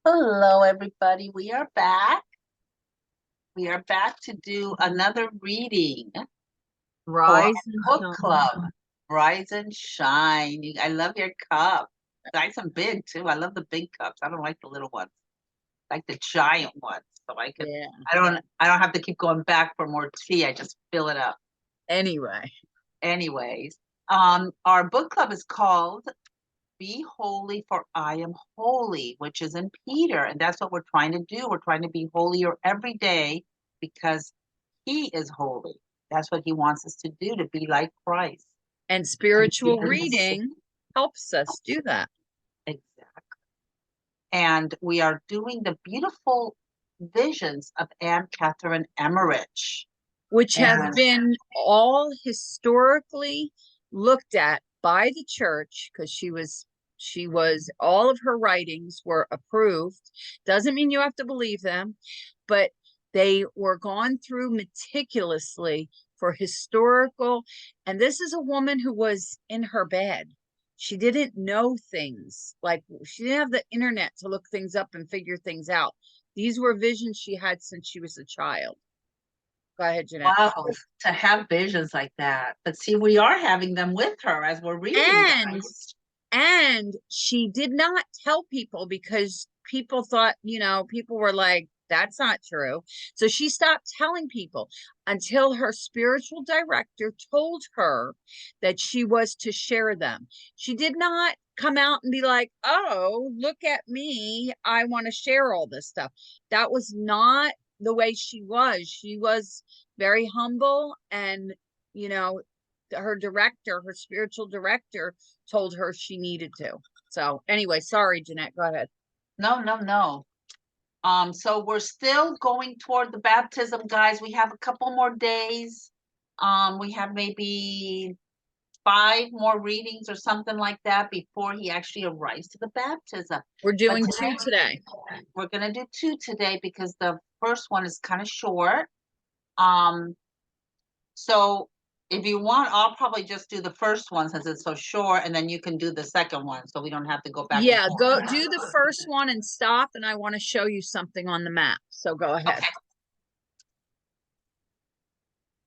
Hello, everybody. We are back. We are back to do another reading for our Rise and book shine. club. Rise and shine. I love your cup. Nice and big too. I love the big cups. I don't like the little ones. I like the giant ones. So Yeah. I don't have to keep going back for more tea. I just fill it up. Anyway, Anyways, our book club is called Be Holy, for I am holy, which is in Peter. And that's what we're trying to do. We're trying to be holier every day because he is holy. That's what he wants us to do, to be like Christ. and spiritual reading helps us do that, Exactly. And we are doing the beautiful visions of Anne Catherine Emmerich. which have And been all historically looked at by the church because she was all of her writings were approved. Doesn't mean you have to believe them, but they were gone through meticulously for historical. And this is a woman who was in her bed. She didn't know things, like she didn't have the internet to look things up and figure things out. These were visions she had since she was a child. Go ahead, Jeanette. wow, to have visions like that. But see, we are having them with her as we're reading, And guys. and she did not tell people because people thought, people were like, that's not true. So she stopped telling people until her spiritual director told her that she was to share them. She did not come out and be like, oh, look at me, I want to share all this stuff. That was not the way she was. She was very humble, and you know her spiritual director told her she needed to. So anyway, sorry, Jeanette, go ahead. No, no, no. So we're still going toward the baptism, guys. We have a couple more days. We have maybe 5 more readings or something like that before he actually arrives to the baptism. We're But doing today, 2 today. we're gonna do 2 today because the first one is kind of short. Um, so if you want, I'll probably just do the first one since it's so short, and then you can do the second one, so we don't have to go back and Yeah, go forth. do the first one and stop, and I want to show you something on the map. So go ahead. Okay.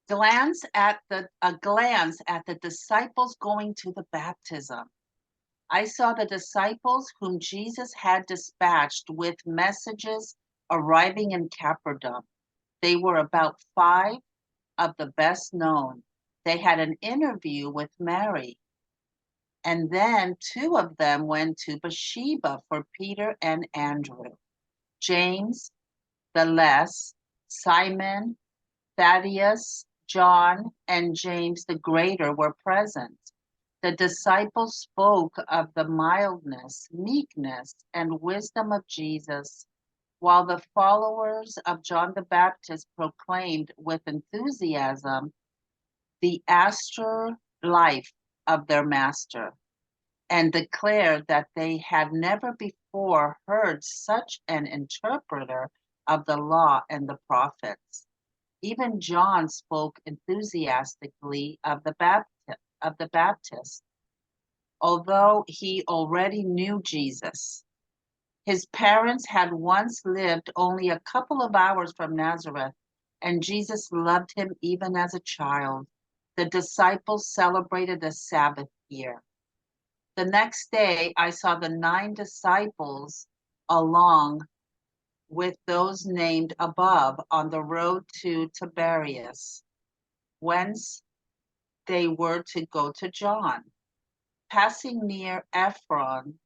A glance at the disciples going to the baptism. I saw the disciples whom Jesus had dispatched with messages arriving in Capernaum. They were about 5 of the best known. They had an interview with Mary. And then 2 of them went to Bathsheba for Peter and Andrew. James the Less, Simon, Thaddeus, John, and James the Greater were present. The disciples spoke of the mildness, meekness, and wisdom of Jesus, while the followers of John the Baptist proclaimed with enthusiasm the austere life of their master, and declared that they had never before heard such an interpreter of the law and the prophets. Even John spoke enthusiastically of the Baptist, although he already knew Jesus. His parents had once lived only a couple of hours from Nazareth, and Jesus loved him even as a child. The disciples celebrated the Sabbath here. The next day, I saw the 9 disciples along with those named above on the road to Tiberias, whence they were to go to John, passing near Ephron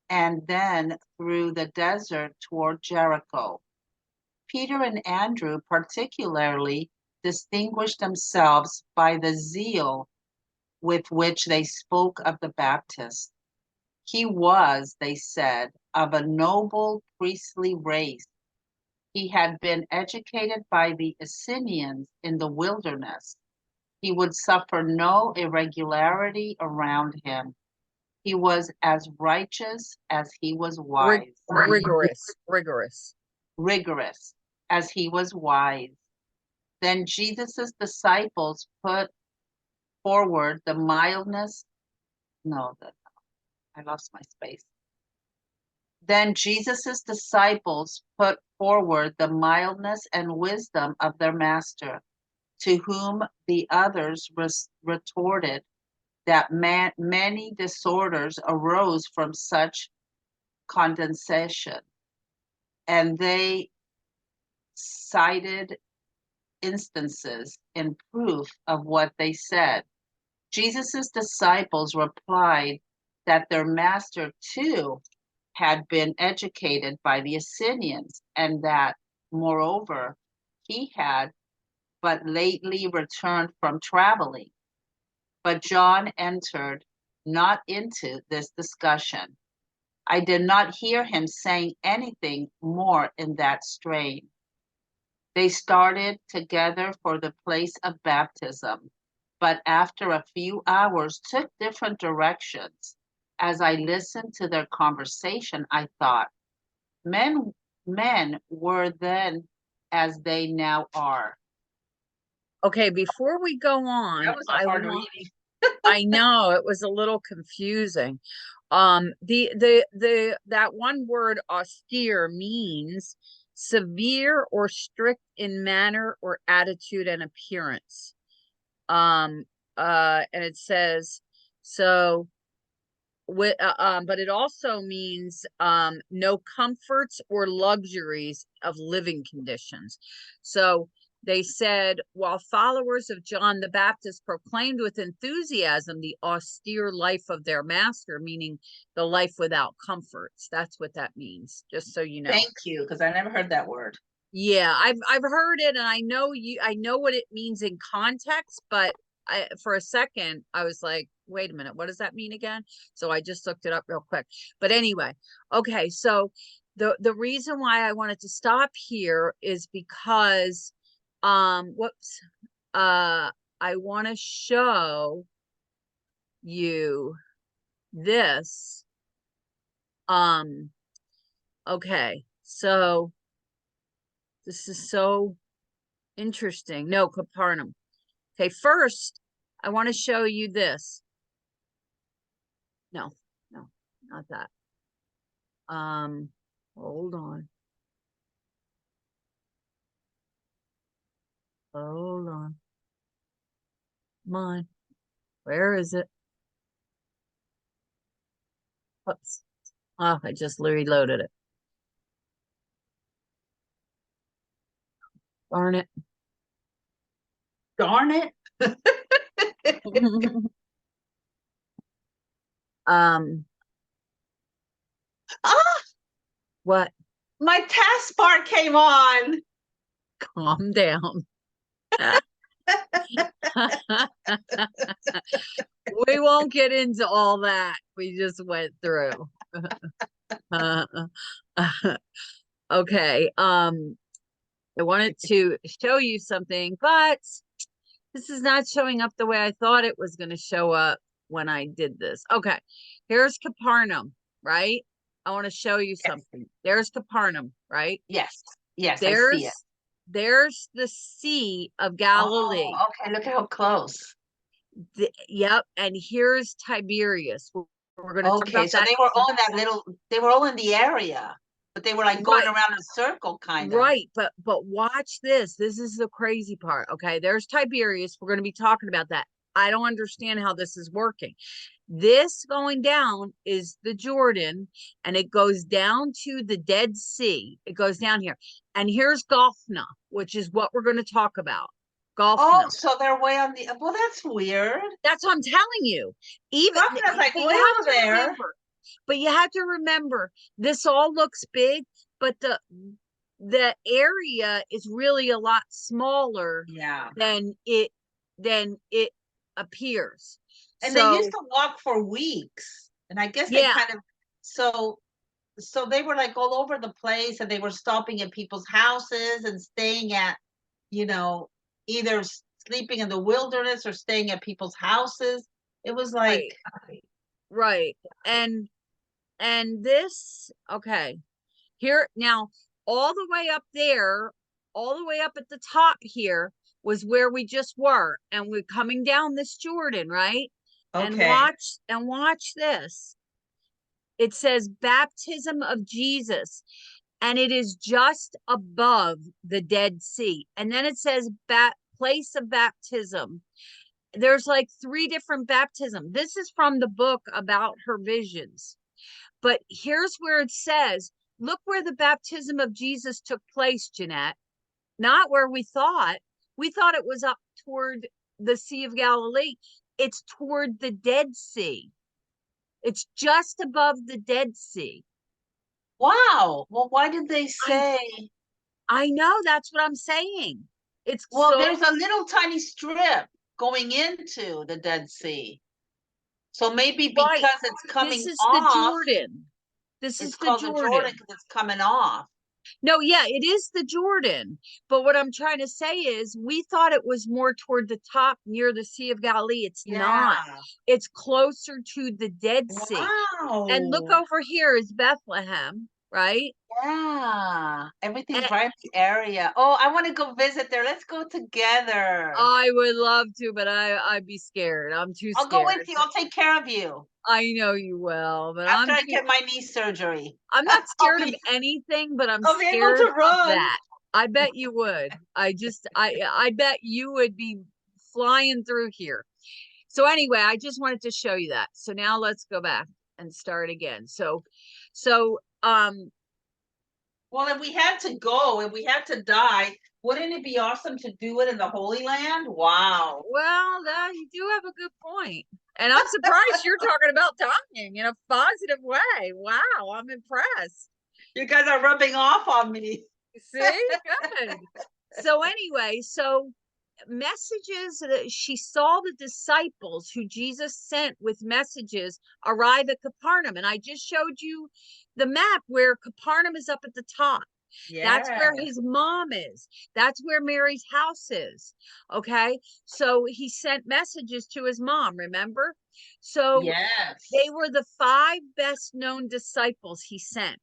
and then through the desert toward Jericho. Peter and Andrew particularly distinguished themselves by the zeal with which they spoke of the Baptist. He was, they said, of a noble priestly race. He had been educated by the Essenes in the wilderness. He would suffer no irregularity around him. He was as righteous as he was wise, Rigorous. rigorous as he was wise. Then Jesus's disciples put forward the mildness. No, I lost my space. Then Jesus' disciples put forward the mildness and wisdom of their master, to whom the others retorted that many disorders arose from such condensation, and they cited instances in proof of what they said. Jesus' disciples replied that their master too had been educated by the Assyrians, and that, moreover, he had but lately returned from traveling. But John entered not into this discussion. I did not hear him saying anything more in that strain. They started together for the place of baptism, but after a few hours took different directions. As I listened to their conversation, I thought, men were then as they now are. Okay, before we go on, That was a hard reading. I know it was a little confusing. That one word austere means severe or strict in manner or attitude and appearance. And it says so with but it also means no comforts or luxuries of living conditions. So they said, while followers of John the Baptist proclaimed with enthusiasm the austere life of their master, meaning the life without comforts. That's what that means, just so you know. Thank you, because I never heard that word. Yeah, I've heard it, and I know what it means in context, but for a second I was like, wait a minute, what does that mean again? So I just looked it up real quick. But anyway, okay, so the reason why I wanted to stop here is because whoops, I want to show you this. Okay, so this is so interesting. No, Capernaum. Okay, first, I want to show you this. No, not that. Hold on. Hold on. Come on. Where is it? Oops. Oh, I just reloaded it. Darn it. Darn it. um, Ah, what? my taskbar came on. Calm down. We won't get into all that we just went through. Okay. I wanted to show you something, but this is not showing up the way I thought it was going to show up when I did this. Okay. Here's Capernaum, right? I want to show you something. There's Capernaum, right? Yes. Yes, I see it. There's the Sea of Galilee. Oh, okay, look at how close. Yep. And here's Tiberias. We're going to talk Okay, about so that. they were all in the area, but they were like going Right. around in a circle, kind of. Right, but watch this. This is the crazy part. Okay, there's Tiberias. We're going to be talking about that. I don't understand how this is working. This going down is the Jordan, and it goes down to the Dead Sea. It goes down here. And here's Gophna, which is what we're going to talk about. Gophna. Oh, so they're way on the, well, that's weird. That's what I'm telling you. Even Gophna's like but way you have over to there. remember, but you have to remember, this all looks big, but the area is really a lot smaller Yeah. than it appears. And So they used to walk for weeks. And I guess they yeah, kind of, so they were like all over the place, and they were stopping at people's houses and staying at, you know, either sleeping in the wilderness or staying at people's houses. It was like, right. And this, okay, here now, all the way up there, all the way up at the top here was where we just were, and we're coming down this Jordan, right? okay. And watch this. It says baptism of Jesus, and it is just above the Dead Sea. And then it says place of baptism. There's like 3 different baptisms. This is from the book about her visions. But here's where it says, look where the baptism of Jesus took place, Jeanette. Not where we thought. We thought it was up toward the Sea of Galilee. It's toward the Dead Sea. It's just above the Dead Sea. Wow. Well, why did they say? I know, that's what I'm saying. It's Well, so, there's a little tiny strip going into the Dead Sea. So maybe right. because it's coming This is the off, Jordan. This is it's the called the Jordan Jordan. because it's coming off. No, yeah, it is the Jordan. But what I'm trying to say is we thought it was more toward the top near the Sea of Galilee. It's not. Yeah. It's closer to the Dead Sea. And look Wow. over here is Bethlehem, right? Yeah. Everything's And right in the area. Oh, I want to go visit there. Let's go together. I would love to, but I'd be scared. I'm too I'll go scared. with you. I'll take care of you I know you will, but after I get my knee surgery. I'm not I'll scared of be, anything, but I'm I'll be able scared to of run. that. I bet you would. I bet you would be flying through here. So anyway, I just wanted to show you that. So now let's go back and start again. So Well, if we had to go, if we had to die, wouldn't it be awesome to do it in the Holy Land? Wow. well, you do have a good point. And I'm surprised you're talking about dying in a positive way. Wow, I'm impressed. You guys are rubbing off on me. See? Good. So anyway, so messages that she saw the disciples who Jesus sent with messages arrive at Capernaum. And I just showed you the map where Capernaum is up at the top. That's where his mom is. That's where Mary's house is. Okay. So he sent messages to his mom, remember? So Yes. they were the 5 best known disciples he sent.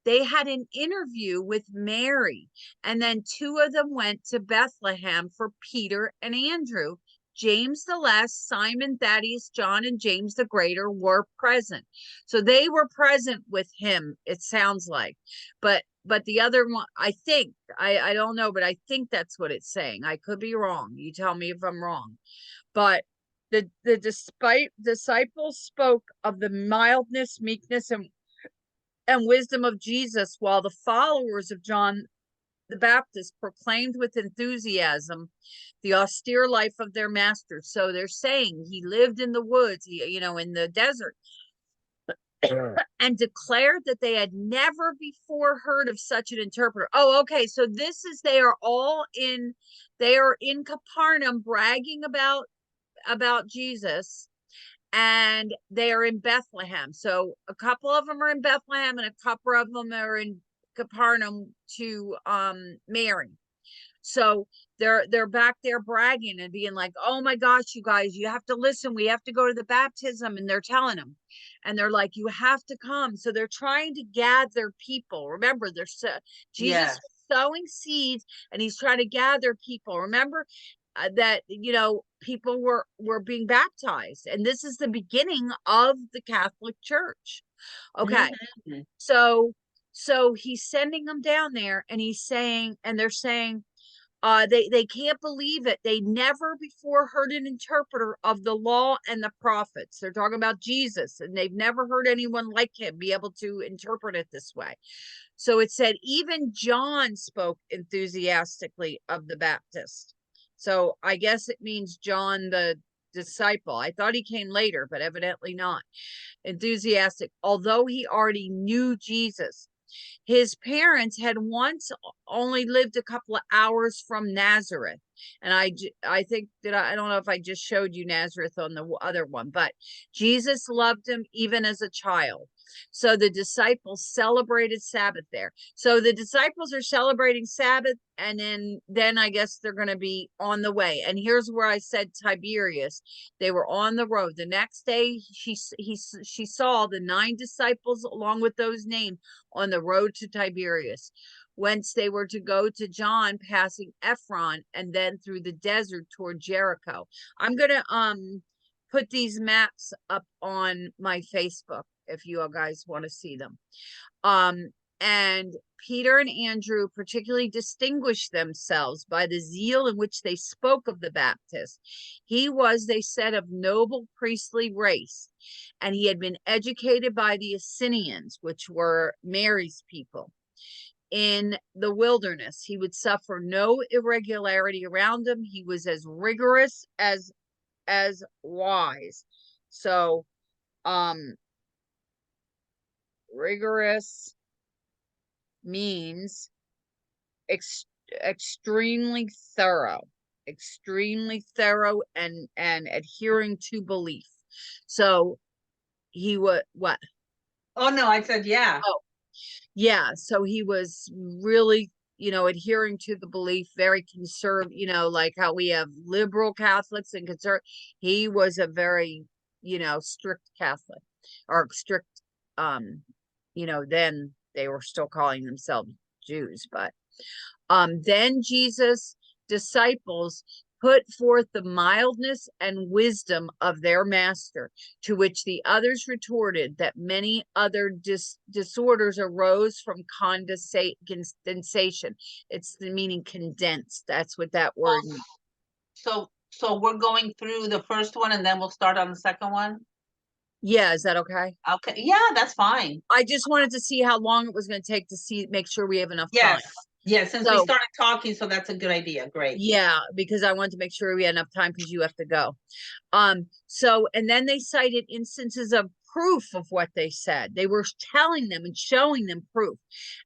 They had an interview with Mary, and then 2 of them went to Bethlehem for Peter and Andrew. James the Less, Simon, Thaddeus, John, and James the Greater were present. So they were present with him, it sounds like. But the other one, I think, I don't know, but I think that's what it's saying. I could be wrong. You tell me if I'm wrong. But the disciples spoke of the mildness, meekness, and wisdom of Jesus, while the followers of John the Baptist proclaimed with enthusiasm the austere life of their master. So they're saying he lived in the woods, in the desert, and declared that they had never before heard of such an interpreter. Oh, okay. So they are in Capernaum bragging about Jesus, and they are in Bethlehem. So a couple of them are in Bethlehem and a couple of them are in Capernaum to Mary. So they're back there bragging and being like, oh my gosh, you guys, you have to listen. We have to go to the baptism. And they're telling them, and they're like, you have to come. So they're trying to gather people. Remember, Jesus was sowing seeds, and he's trying to gather people. Remember that people were being baptized, and this is the beginning of the Catholic Church. Okay, so he's sending them down there, and they're saying, they can't believe it. They never before heard an interpreter of the law and the prophets. They're talking about Jesus, and they've never heard anyone like him be able to interpret it this way. So it said, even John spoke enthusiastically of the Baptist. So I guess it means John the disciple. I thought he came later, but evidently not. Enthusiastic, although he already knew Jesus. His parents had once only lived a couple of hours from Nazareth. And I think that I don't know if I just showed you Nazareth on the other one, but Jesus loved him even as a child. So the disciples celebrated Sabbath there. So the disciples are celebrating Sabbath, and then I guess they're going to be on the way. And here's where I said Tiberias. They were on the road. The next day, she saw the 9 disciples along with those named on the road to Tiberias, whence they were to go to John, passing Ephron, and then through the desert toward Jericho. I'm going to put these maps up on my Facebook if you guys want to see them. And Peter and Andrew particularly distinguished themselves by the zeal in which they spoke of the Baptist. He was, they said, of noble priestly race, and he had been educated by the Essenians, which were Mary's people. In the wilderness, he would suffer no irregularity around him. He was as rigorous as wise. So, rigorous means extremely thorough and adhering to belief. So he would what? Oh no, I said yeah. Oh, yeah. So he was really, adhering to the belief, very conservative, like how we have liberal Catholics and conservative. He was a very, strict Catholic, or strict, then they were still calling themselves Jews, but then Jesus' disciples put forth the mildness and wisdom of their master, to which the others retorted that many other disorders arose from condensation. It's the meaning condensed. That's what that word means. So we're going through the first one and then we'll start on the second one? Yeah, is that okay? Okay, yeah, that's fine. I just wanted to see how long it was going to take to make sure we have enough time. Yes, since we started talking, so that's a good idea. Great. Yeah, because I wanted to make sure we had enough time because you have to go. So, and then they cited instances of proof of what they said. They were telling them and showing them proof.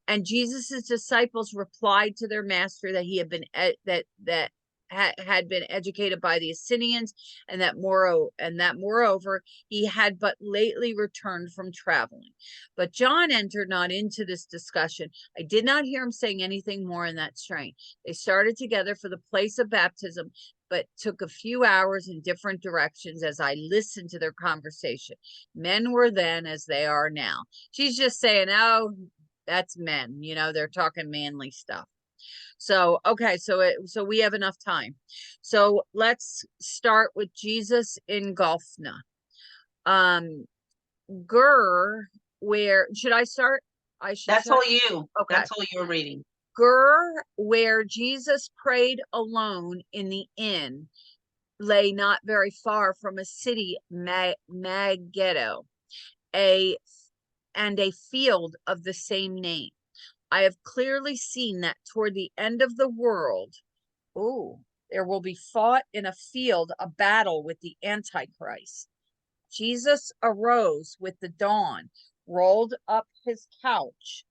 And Jesus's disciples replied to their master that he had been had been educated by the Essenians, and that moreover he had but lately returned from traveling. But John entered not into this discussion. I did not hear him saying anything more in that strain. They started together for the place of baptism, but took a few hours in different directions as I listened to their conversation. Men were then as they are now. She's just saying, oh, that's men, they're talking manly stuff. So, okay, so we have enough time. So let's start with Jesus in Gophna. Where should I start? That's all you. Okay. That's all you're reading. Where Jesus prayed alone in the inn, lay not very far from a city, Megiddo, and a field of the same name. I have clearly seen that toward the end of the world, there will be fought in a field a battle with the Antichrist. Jesus arose with the dawn, rolled up his couch,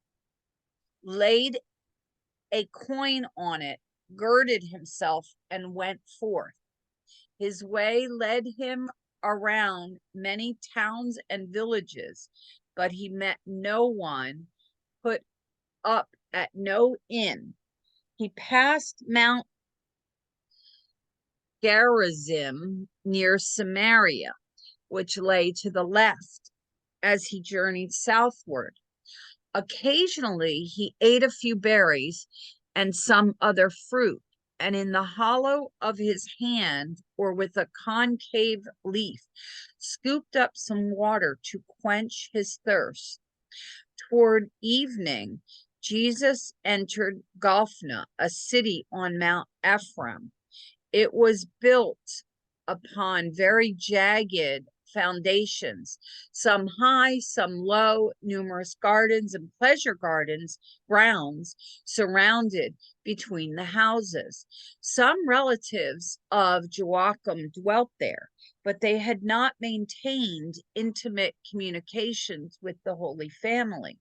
laid a coin on it, girded himself, and went forth. His way led him around many towns and villages, but he met no one, put up at no inn. He passed Mount Gerizim near Samaria, which lay to the left, as he journeyed southward. Occasionally he ate a few berries and some other fruit, and in the hollow of his hand, or with a concave leaf, scooped up some water to quench his thirst. Toward evening, Jesus entered Gophna, a city on Mount Ephraim. It was built upon very jagged foundations, some high, some low, numerous gardens and pleasure grounds surrounded between the houses. Some relatives of Joachim dwelt there, but they had not maintained intimate communications with the Holy Family.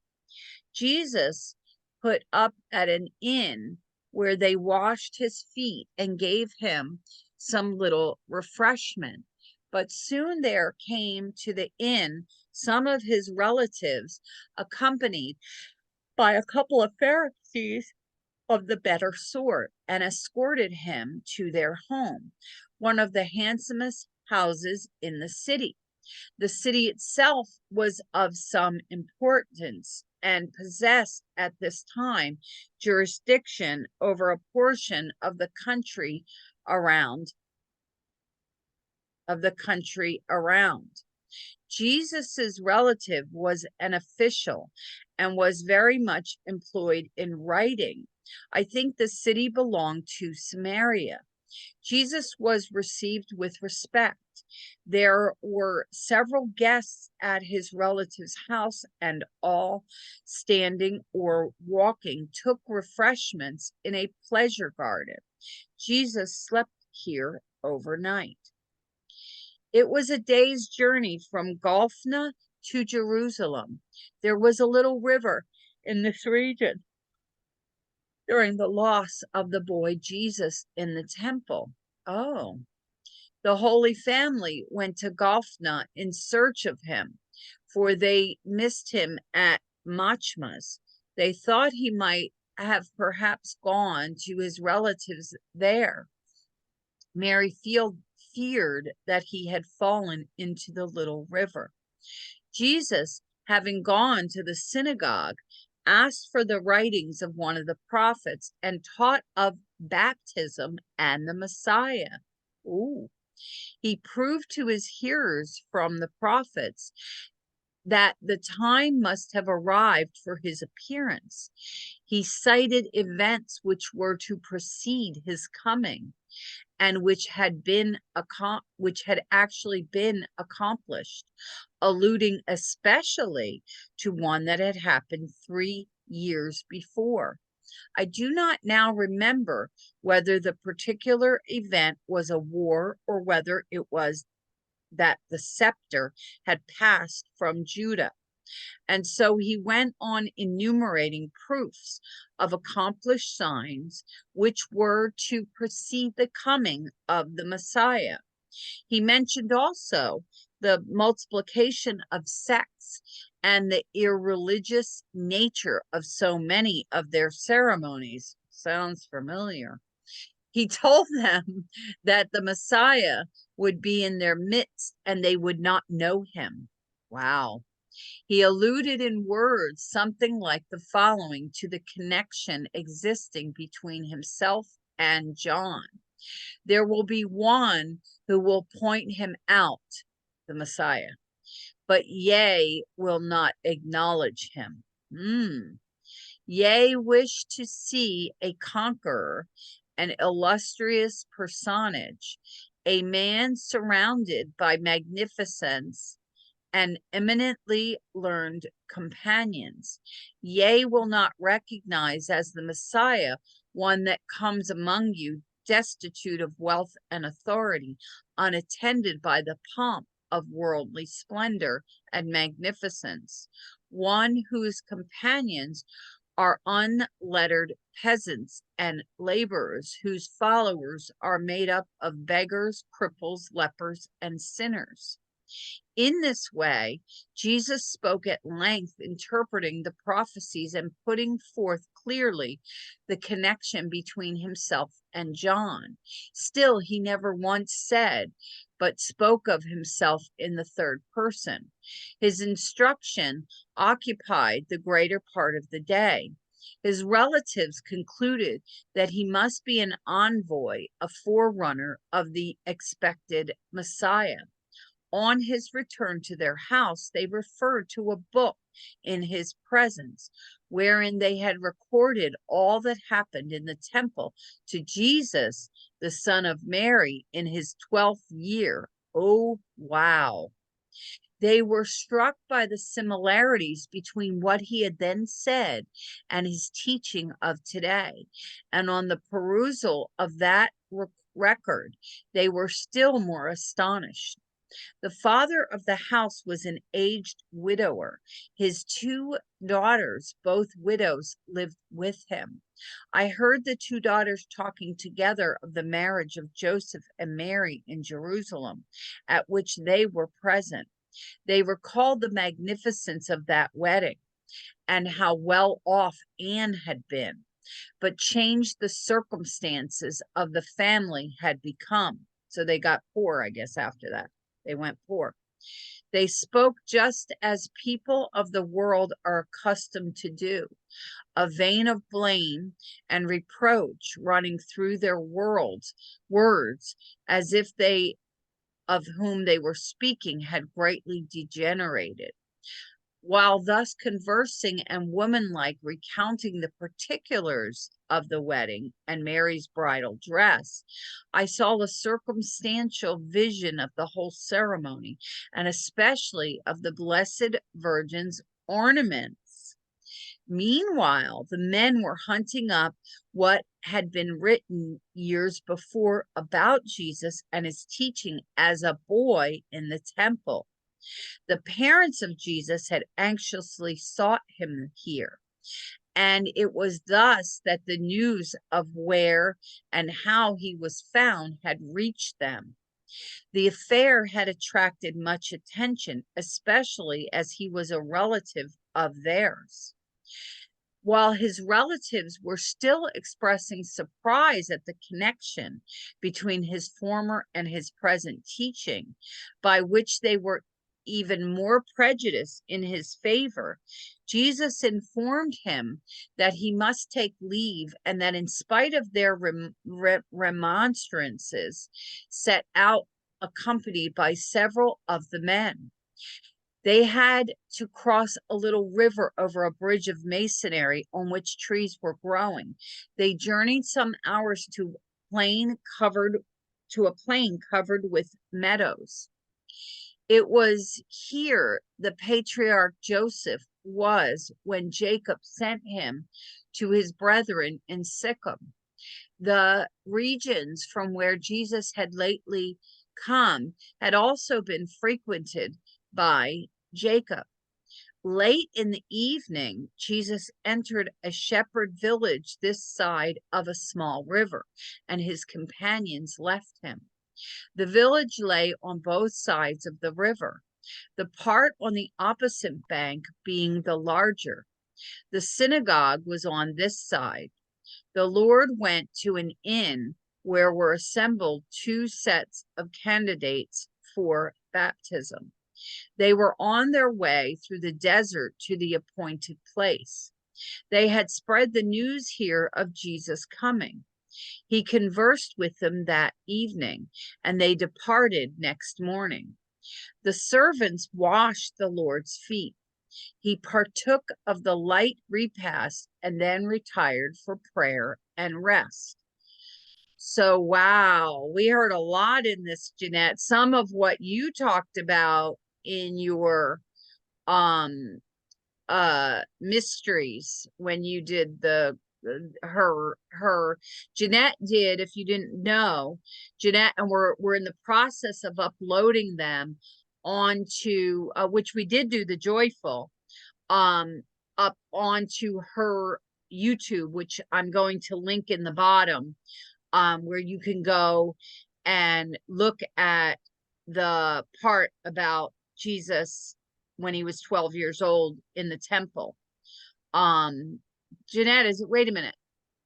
Jesus put up at an inn where they washed his feet and gave him some little refreshment. But soon there came to the inn some of his relatives, accompanied by a couple of Pharisees of the better sort, and escorted him to their home, one of the handsomest houses in the city. The city itself was of some importance and possessed at this time jurisdiction over a portion of the country around. Jesus's relative was an official and was very much employed in writing. I think the city belonged to Samaria. Jesus was received with respect. There were several guests at his relative's house, and all, standing or walking, took refreshments in a pleasure garden. Jesus slept here overnight. It was a day's journey from Gophna to Jerusalem. There was a little river in this region during the loss of the boy Jesus in the temple. Oh, the Holy Family went to Gophna in search of him, for they missed him at Machmas. They thought he might have perhaps gone to his relatives there. Mary feared that he had fallen into the little river. Jesus, having gone to the synagogue, asked for the writings of one of the prophets and taught of baptism and the Messiah. Ooh. He proved to his hearers from the prophets that the time must have arrived for his appearance. He cited events which were to precede his coming and which had actually been accomplished, alluding especially to one that had happened 3 years before. I do not now remember whether the particular event was a war or whether it was that the scepter had passed from Judah. And so he went on enumerating proofs of accomplished signs which were to precede the coming of the Messiah. He mentioned also the multiplication of sects and the irreligious nature of so many of their ceremonies. Sounds familiar. He told them that the Messiah would be in their midst and they would not know him. Wow. He alluded in words something like the following to the connection existing between himself and John. There will be one who will point him out, the Messiah, but ye will not acknowledge him. Ye wish to see a conqueror, an illustrious personage, a man surrounded by magnificence and eminently learned companions. Ye will not recognize as the Messiah one that comes among you destitute of wealth and authority, unattended by the pomp of worldly splendor and magnificence, one whose companions are unlettered peasants and laborers, whose followers are made up of beggars, cripples, lepers, and sinners. In this way, Jesus spoke at length, interpreting the prophecies and putting forth clearly the connection between himself and John. Still, he never once said, but spoke of himself in the third person. His instruction occupied the greater part of the day. His relatives concluded that he must be an envoy, a forerunner of the expected Messiah. On his return to their house, they referred to a book in his presence, wherein they had recorded all that happened in the temple to Jesus, the son of Mary, in his 12th year. Oh, wow. They were struck by the similarities between what he had then said and his teaching of today. And on the perusal of that record, they were still more astonished. The father of the house was an aged widower. His 2 daughters, both widows, lived with him. I heard the 2 daughters talking together of the marriage of Joseph and Mary in Jerusalem, at which they were present. They recalled the magnificence of that wedding and how well off Anne had been, but changed the circumstances of the family had become. So they got poor, I guess, after that. They went poor. They spoke just as people of the world are accustomed to do, a vein of blame and reproach running through their words, as if they of whom they were speaking had greatly degenerated. While thus conversing and womanlike recounting the particulars of the wedding and Mary's bridal dress, I saw a circumstantial vision of the whole ceremony, and especially of the Blessed Virgin's ornaments. Meanwhile, the men were hunting up what had been written years before about Jesus and his teaching as a boy in the temple. The parents of Jesus had anxiously sought him here, and it was thus that the news of where and how he was found had reached them. The affair had attracted much attention, especially as he was a relative of theirs. While his relatives were still expressing surprise at the connection between his former and his present teaching, by which they were even more prejudiced in his favor, Jesus informed him that he must take leave, and that in spite of their remonstrances, set out accompanied by several of the men. They had to cross a little river over a bridge of masonry on which trees were growing. They journeyed some hours to a plain covered with meadows. It was here the patriarch Joseph was when Jacob sent him to his brethren in Shechem. The regions from where Jesus had lately come had also been frequented by Jacob. Late in the evening, Jesus entered a shepherd village this side of a small river, and his companions left him. The village lay on both sides of the river, the part on the opposite bank being the larger. The synagogue was on this side. The Lord went to an inn where were assembled two sets of candidates for baptism. They were on their way through the desert to the appointed place. They had spread the news here of Jesus' coming. He conversed with them that evening, and they departed next morning. The servants washed the Lord's feet. He partook of the light repast and then retired for prayer and rest. So, wow, we heard a lot in this, Jeanette. Some of what you talked about in your mysteries when you did her Jeanette did, if you didn't know, Jeanette, and we're in the process of uploading them onto which we did do the joyful up onto her YouTube, which I'm going to link in the bottom, where you can go and look at the part about Jesus when he was 12 years old in the temple. Jeanette, wait a minute.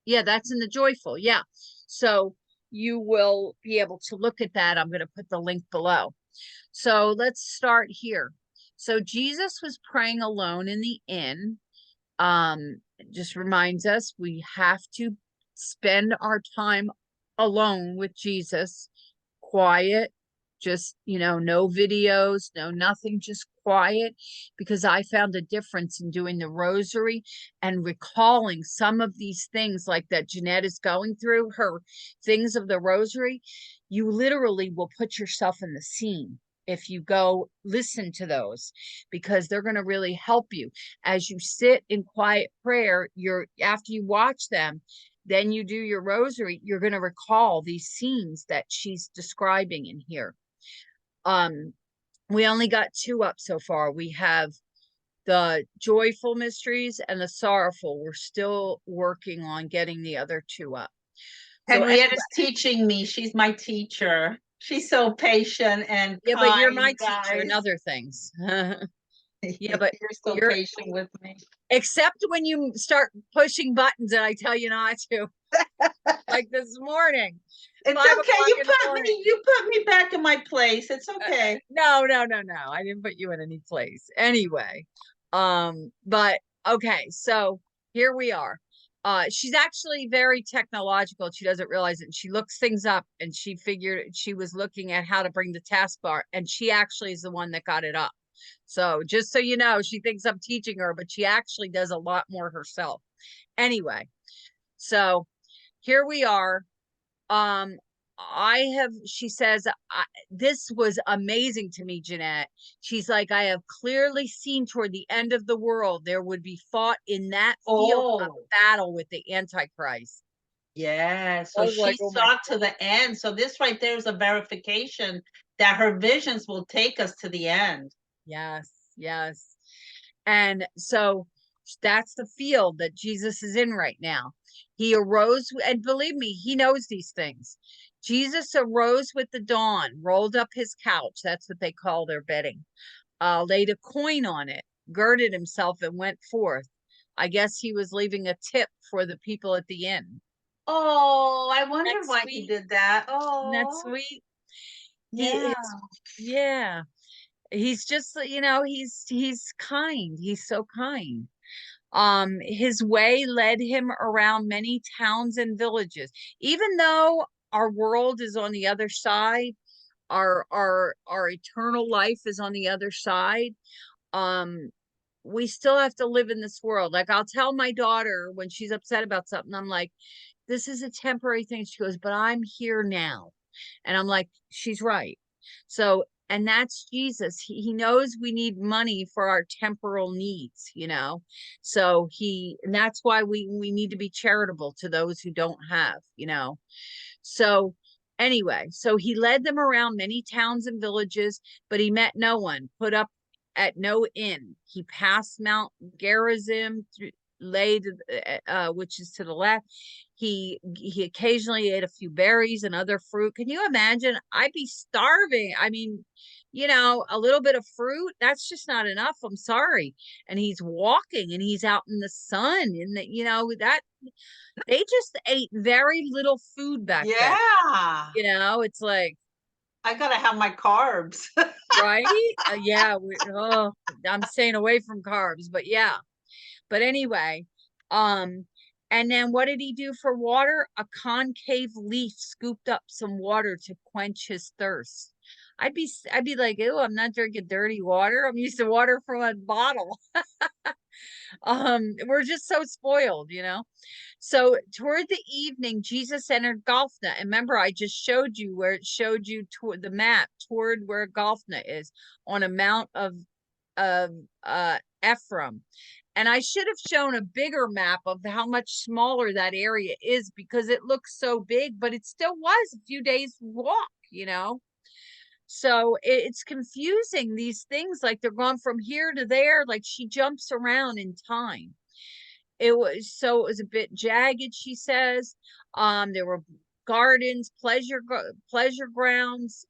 Yeah, that's in the joyful. Yeah. So you will be able to look at that. I'm going to put the link below. So let's start here. So Jesus was praying alone in the inn. It just reminds us we have to spend our time alone with Jesus, quiet, just, no videos, no nothing, just quiet, because I found a difference in doing the rosary and recalling some of these things like that Jeanette is going through, her things of the rosary. You literally will put yourself in the scene if you go listen to those, because they're going to really help you as you sit in quiet prayer. After you watch them, then you do your rosary, you're going to recall these scenes that she's describing in here. We only got 2 up so far. We have the joyful mysteries and the sorrowful. We're still working on getting the other 2 up. Henrietta's teaching me. She's my teacher. She's so patient and yeah, kind, but you're my guys. teacher in other things. Yeah, but you're so patient with me. Except when you start pushing buttons and I tell you not to. Like this morning. It's okay. You put me back in my place. It's okay. No. I didn't put you in any place. Anyway, but okay, so here we are. She's actually very technological. She doesn't realize it. And she looks things up, and she figured she was looking at how to bring the taskbar, and she actually is the one that got it up. So just so you know, she thinks I'm teaching her, but she actually does a lot more herself. Anyway, so here we are. Um, she says, this was amazing to me, Jeanette. She's like, I have clearly seen toward the end of the world, there would be fought in that field of Oh, battle with the Antichrist. yeah. I So was like, she oh my saw to God. the end. So this right there is a verification that her visions will take us to the end. Yes, yes. And so that's the field that Jesus is in right now. He arose, and believe me, he knows these things. Jesus arose with the dawn, rolled up his couch. That's what they call their bedding. Laid a coin on it, girded himself, and went forth. I guess he was leaving a tip for the people at the inn. Oh, I wonder That's why he sweet. did that. Isn't that Oh, sweet? He yeah. is, yeah. He's just, he's kind. He's so kind. His way led him around many towns and villages. Even though our world is on the other side, our eternal life is on the other side, um, we still have to live in this world. Like, I'll tell my daughter when she's upset about something, I'm like, this is a temporary thing. She goes, but I'm here now. And I'm like, she's right. So, and that's Jesus. He knows we need money for our temporal needs, you know. So and that's why we need to be charitable to those who don't have, you know. So anyway, so he led them around many towns and villages, but he met no one, put up at no inn. He passed Mount Gerizim, laid, which is to the left. He occasionally ate a few berries and other fruit. Can you imagine? I'd be starving. I mean, a little bit of fruit, that's just not enough. I'm sorry. And he's walking and he's out in the sun, and that they just ate very little food back then. Yeah. It's like, I gotta have my carbs. right? Yeah, I'm staying away from carbs, but yeah. But anyway, um, and then what did he do for water? A concave leaf scooped up some water to quench his thirst. I'd be like, oh, I'm not drinking dirty water. I'm used to water from a bottle. We're just so spoiled. So toward the evening, Jesus entered Gophna. And remember, I just showed you where it showed you toward the map toward where Gophna is on a mount of Ephraim. And I should have shown a bigger map of how much smaller that area is because it looks so big, but it still was a few days walk. So it's confusing, these things, like they're going from here to there, like she jumps around in time. It was a bit jagged, she says. There were gardens, pleasure grounds,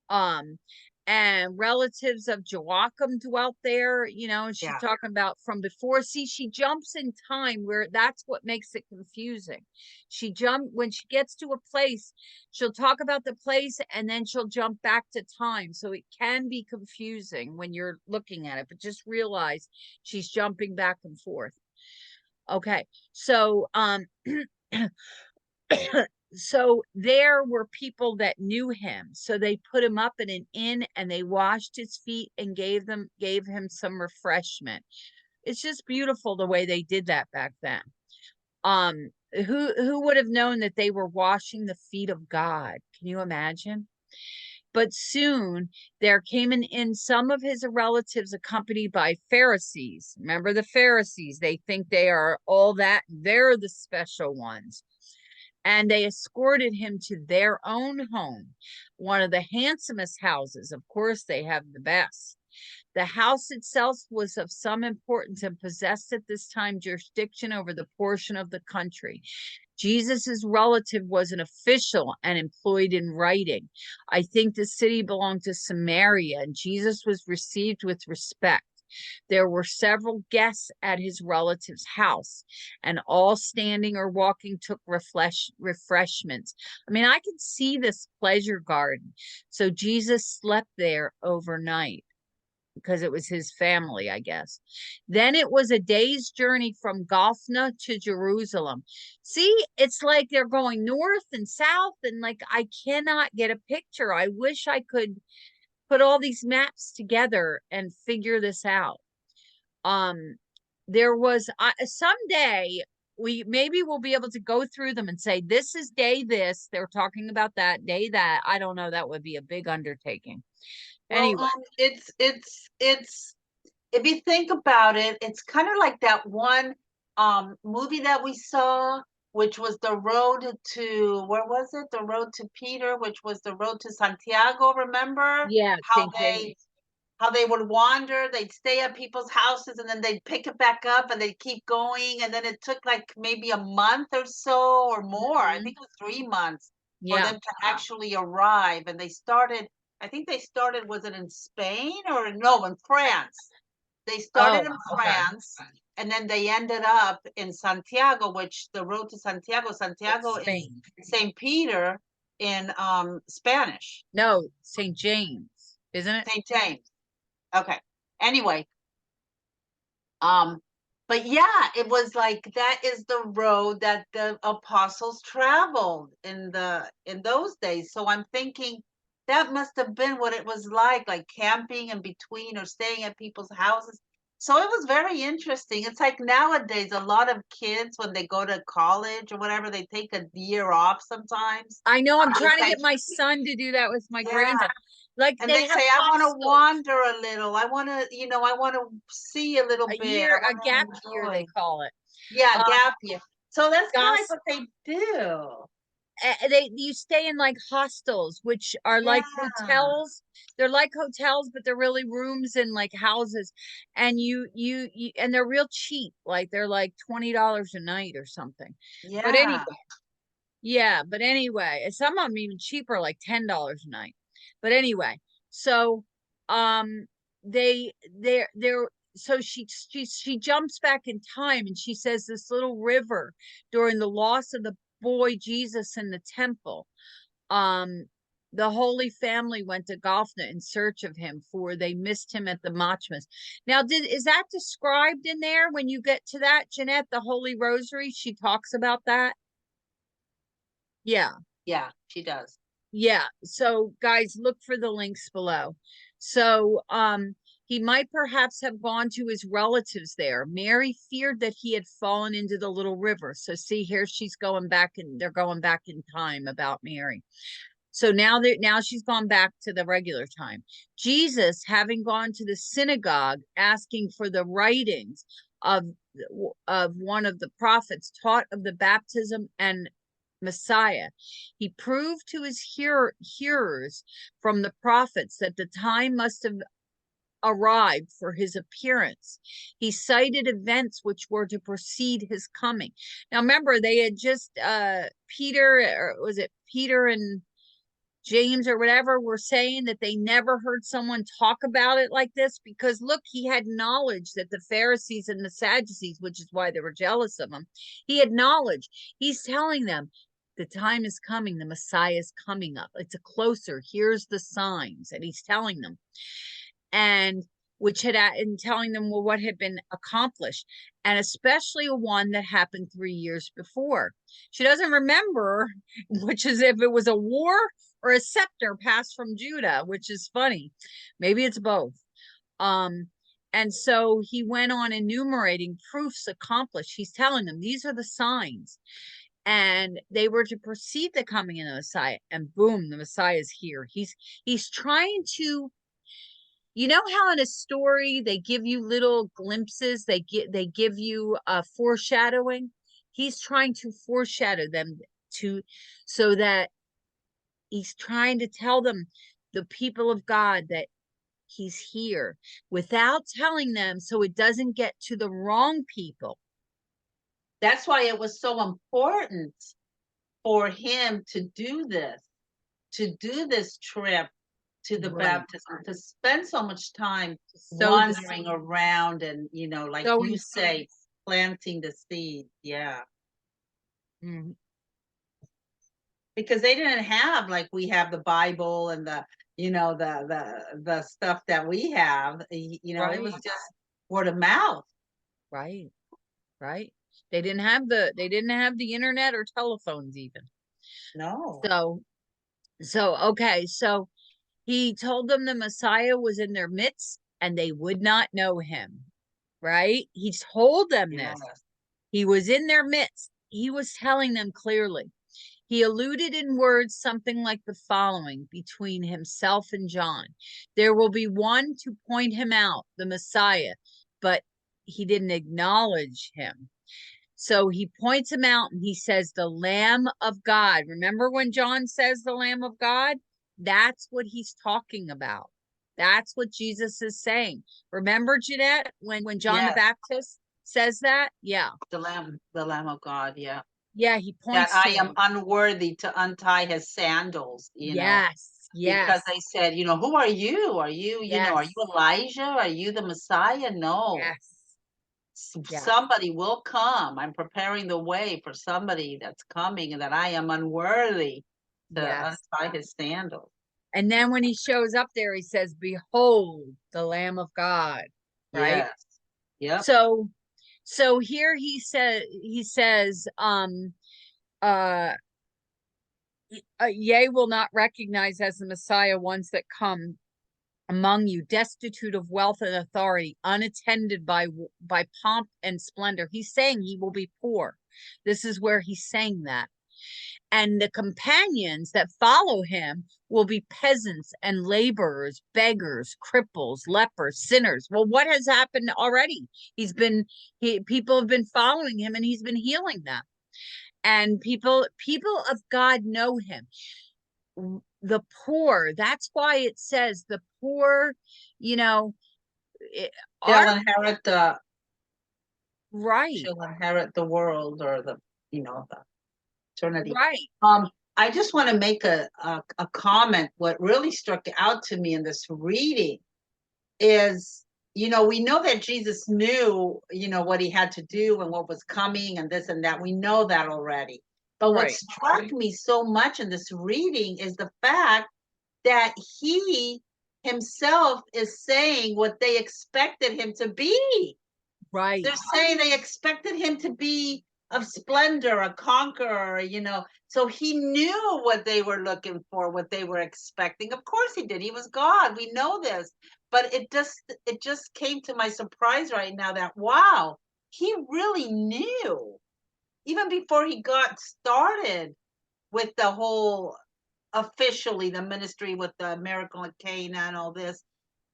um, and relatives of Joachim dwelt there, and she's Yeah. talking about from before. See, she jumps in time, where that's what makes it confusing. When she gets to a place, she'll talk about the place and then she'll jump back to time. So it can be confusing when you're looking at it, but just realize she's jumping back and forth. Okay. So, so there were people that knew him. So they put him up in an inn and they washed his feet and gave him some refreshment. It's just beautiful the way they did that back then. Who would have known that they were washing the feet of God? Can you imagine? But soon there came in some of his relatives accompanied by Pharisees. Remember the Pharisees? They think they are all that. They're the special ones. And they escorted him to their own home, one of the handsomest houses. Of course, they have the best. The house itself was of some importance and possessed at this time jurisdiction over the portion of the country. Jesus's relative was an official and employed in writing. I think the city belonged to Samaria, and Jesus was received with respect. There were several guests at his relative's house, and all standing or walking took refreshments. I mean, I can see this pleasure garden. So Jesus slept there overnight. because it was his family, I guess. Then it was a day's journey from Gophna to Jerusalem. See, it's like they're going north and south, and like I cannot get a picture. I wish I could put all these maps together and figure this out. There was someday maybe we'll be able to go through them and say this is day this, they're talking about that day that. I don't know, that would be a big undertaking. Well, Anyway, it's if you think about it, it's kind of like that one movie that we saw, which was the road to, where was it? The road to Peter, which was the road to Santiago, remember? yeah, How St. James. they would wander, they'd stay at people's houses and then they'd pick it back up and they'd keep going. And then it took like maybe a month or so or more. I think it was 3 months for Yeah. them to actually arrive. And they started, I think they started, was it in Spain or no, in France? They started in France and then they ended up in Santiago, which the road to Santiago, Santiago is Spain. St. Peter in Spanish. No, St. James, isn't it? St. James. Okay. Anyway, but yeah, it was like that is the road that the apostles traveled in those days. So I'm thinking that must have been what it was like camping in between or staying at people's houses. So it was very interesting. It's like nowadays a lot of kids when they go to college or whatever, they take a year off sometimes. I know, I'm trying to Like, get my son to do that with my yeah. grandson. Like And they they have say, I want to hostels. wander a little. I want to, I want to see a little A bit. year, I a want gap to year, they enjoy. call it. Yeah, Um, gap year. So that's kind of like Goss, what they do. you stay in like hostels, which are like Yeah. hotels. They're like hotels, but they're really rooms and like houses, and you and they're real cheap. Like they're like $20 a night or something. But anyway, Yeah. yeah, but anyway, and some of them even cheaper, like $10 a night. But anyway, so um they're so she jumps back in time and she says this little river during the loss of the boy Jesus in the temple. Um the Holy Family went to Gophna in search of him, for they missed him at the Machmas. Now, is that described in there when you get to that, Jeanette, the Holy Rosary? She talks about that. Yeah. Yeah, she does. Yeah. So guys, look for the links below. So he might perhaps have gone to his relatives there. Mary feared that he had fallen into the little river. So see here, she's going back, and they're going back in time about Mary. So now she's gone back to the regular time. Jesus, having gone to the synagogue asking for the writings of one of the prophets, taught of the baptism and Messiah. He proved to his hearers from the prophets that the time must have arrived for his appearance. He cited events which were to precede his coming. Now remember, they had just Peter, or was it Peter and James or whatever, were saying that they never heard someone talk about it like this, because look, he had knowledge that the Pharisees and the Sadducees, which is why they were jealous of him, he had knowledge. He's telling them the time is coming, the Messiah is coming up, it's a closer, here's the signs, and he's telling them, and which had and telling them, well, what had been accomplished, and especially one that happened 3 years before. She doesn't remember which is if it was a war or a scepter passed from Judah, which is funny. Maybe it's both. And so he went on enumerating proofs accomplished. He's telling them these are the signs, and they were to precede the coming of the Messiah. And boom, the Messiah is here. He's trying to, you know how in a story they give you little glimpses, they give you a foreshadowing. He's trying to foreshadow them to, so that he's trying to tell them, the people of God, that he's here without telling them, so it doesn't get to the wrong people. That's why it was so important for him to do this trip to the Right. baptism, to spend so much time So wandering around and, like so you say, planting the seed. Yeah. mm, Because they didn't have, like we have the Bible and you know, the stuff that we have. You know, it was Right. just word of mouth. Right. Right. They didn't have the internet or telephones even. No. So okay, so he told them the Messiah was in their midst and they would not know him. Right? He told them this. Yes. He was in their midst. He was telling them clearly. He alluded in words something like the following between himself and John. There will be one to point him out, the Messiah, but he didn't acknowledge him. So he points him out and he says, the Lamb of God. Remember when John says the Lamb of God? That's what he's talking about. That's what Jesus is saying. Remember, Jeanette, when John the Yes. Baptist says that? Yeah. The Lamb of God. Yeah. Yeah, he That points to I am him. unworthy to untie his sandals, you know, Yes, because yes, they said, you know, who are you? Are you, you know, are you yes, Elijah? Are you the Messiah? No. yes, yes, Somebody will come. I'm preparing the way for somebody that's coming, and that I am unworthy to yes. untie his sandals. And then when he shows up there, he says, behold, the Lamb of God, right? Yes. Yep. So so here he says, uh ye will not recognize as the Messiah ones that come among you, destitute of wealth and authority, unattended by pomp and splendor. He's saying he will be poor. This is where he's saying that. And the companions that follow him will be peasants and laborers, beggars, cripples, lepers, sinners. Well, what has happened already? People have been following him and he's been healing them. And people of God know him. The poor, that's why it says the poor, you know, They'll are inherit the right, she'll inherit the world, or the, you know, the eternity. right, Um, I just want to make a comment. What really struck out to me in this reading is, you know, we know that Jesus knew, you know, what he had to do and what was coming and this and that. We know that already. But what right, struck me so much in this reading is the fact that he himself is saying what they expected him to be. right. They're saying they expected him to be of splendor, a conqueror, you know. So he knew what they were looking for, what they were expecting. Of course he did. He was God. We know this. But it just came to my surprise right now that, wow, he really knew even before he got started with the whole, officially, the ministry with the miracle at Cana and all this.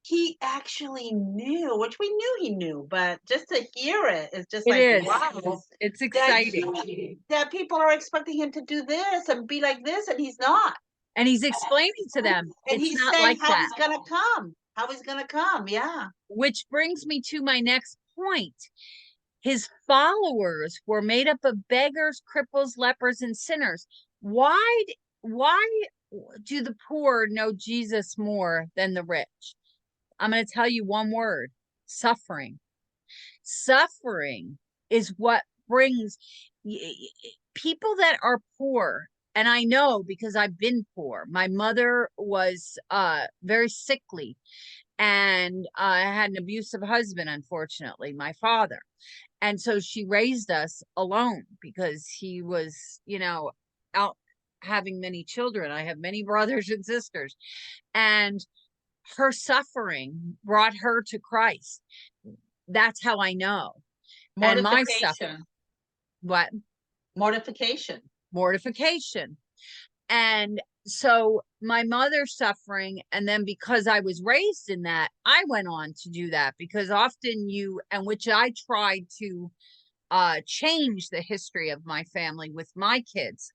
He actually knew, which we knew he knew, but just to hear it is just It like, is. wow, It's that exciting. that people are expecting him to do this and be like this, and he's not. And he's explaining to them And it's he's not saying like how that. he's gonna come. How he's gonna come, yeah. Which brings me to my next point. His followers were made up of beggars, cripples, lepers, and sinners. Why do the poor know Jesus more than the rich? I'm going to tell you one word: suffering. Suffering is what brings people that are poor. And I know because I've been poor. My mother was very sickly, and I had an abusive husband, unfortunately, my father. And so she raised us alone because he was, out having many children. I have many brothers and sisters. And her suffering brought her to Christ. That's how I know. And my suffering, Mortification. what? Mortification. Mortification. And so my mother's suffering, and then because I was raised in that, I went on to do that, because often and which I tried to change the history of my family with my kids,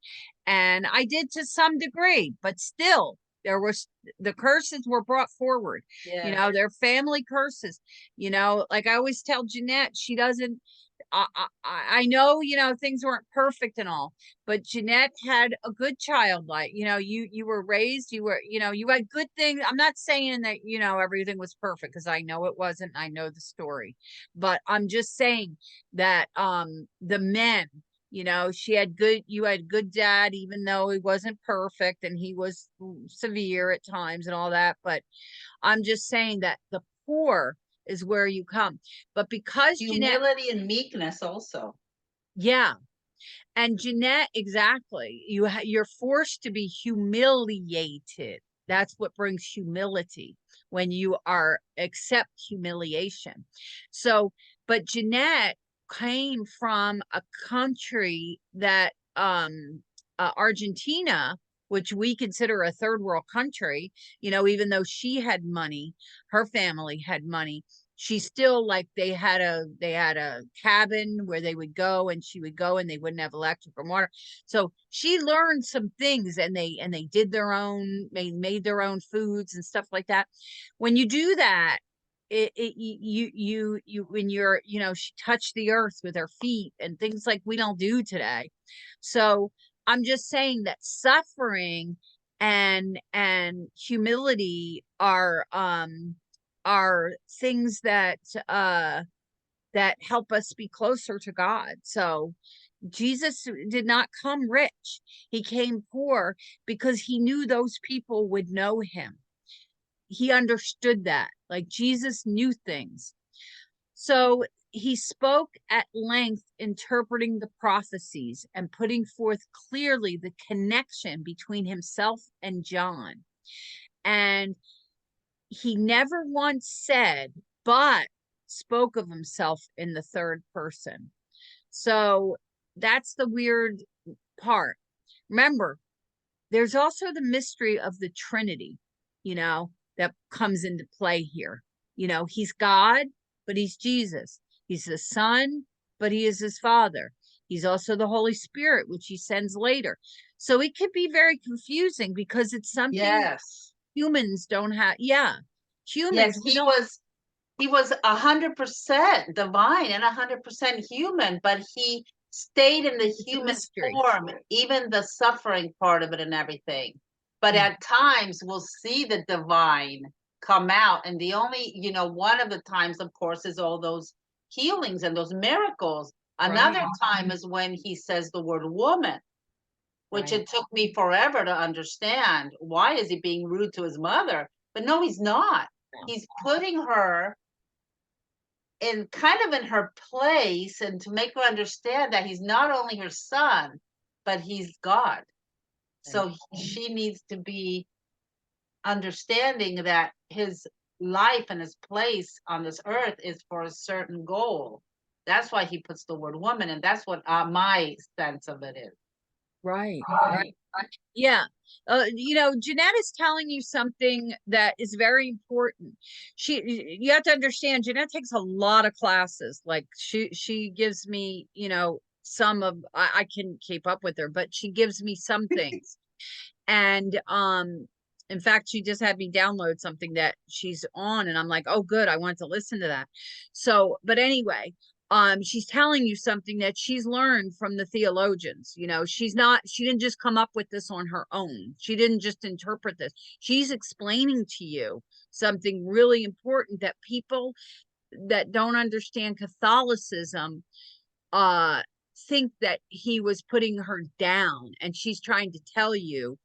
and I did to some degree, but still the curses were brought forward. Yeah. Their family curses. Like I always tell Jeanette, she doesn't. I know, things weren't perfect and all, but Jeanette had a good child life. You were raised, you had good things. I'm not saying that, everything was perfect, because I know it wasn't. I know the story, but I'm just saying that the men, You know, you had good dad, even though he wasn't perfect and he was severe at times and all that. But I'm just saying that the poor is where you come. But because Jeanette, Humility and meekness also. yeah, and Jeanette, exactly, you're forced to be humiliated. That's what brings humility, when you are accept humiliation. So, but Jeanette came from a country that Argentina, which we consider a third world country, you know, even though she had money, her family had money, she still, like, they had a cabin where they would go, and she would go, and they wouldn't have electric or water. So she learned some things, and they did their own, made their own foods and stuff like that. When you do that, when you're, you know, she touched the earth with her feet and things like we don't do today. So I'm just saying that suffering and humility are things that that help us be closer to God. So Jesus did not come rich. He came poor because he knew those people would know him. He understood that. Like, Jesus knew things. So he spoke at length, interpreting the prophecies and putting forth clearly the connection between himself and John. And he never once said, but spoke of himself in the third person. So that's the weird part. Remember, there's also the mystery of the Trinity, you know, that comes into play here. You know, he's God, but he's Jesus. He's the Son, but he is his Father. He's also the Holy Spirit, which he sends later. So it could be very confusing because it's something Yes. humans don't have. Yeah. Yes, Humans, we he don't. was 100% divine and 100% human, but he stayed in the It's a human mystery. form, even the suffering part of it and everything. But at times we'll see the divine come out. And the only, you know, one of the times, of course, is all those healings and those miracles. Another Right. time is when he says the word woman, which Right. it took me forever to understand. Why is he being rude to his mother? But no, he's not. He's putting her in kind of in her place, and to make her understand that he's not only her son, but he's God. Right. So she needs to be understanding that his life and his place on this earth is for a certain goal. That's why he puts the word woman, and that's what my sense of it is. Right. Right. Yeah. You know, Jeanette is telling you something that is very important. You have to understand, Jeanette takes a lot of classes. Like, she gives me, you know, some of, I can keep up with her, but she gives me some things. And in fact, she just had me download something that she's on, and I'm like, oh, good, I want to listen to that. So, but anyway, she's telling you something that she's learned from the theologians. You know, she didn't just come up with this on her own. She didn't just interpret this. She's explaining to you something really important that people that don't understand Catholicism uh think that he was putting her down, and she's trying to tell you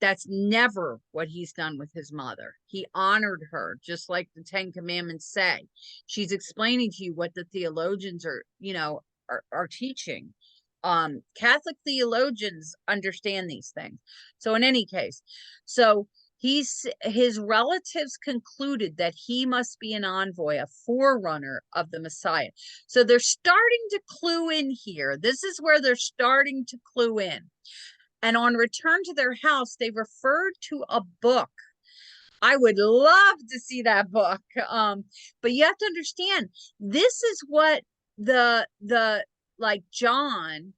that's never what he's done with his mother. He honored her, just like the Ten Commandments say. She's explaining to you what the theologians are, you know, are teaching. Catholic theologians understand these things. So in any case, so his relatives concluded that he must be an envoy, a forerunner of the Messiah. So they're starting to clue in here. This is where they're starting to clue in. And on return to their house, they referred to a book. I would love to see that book. But you have to understand, this is what the like John,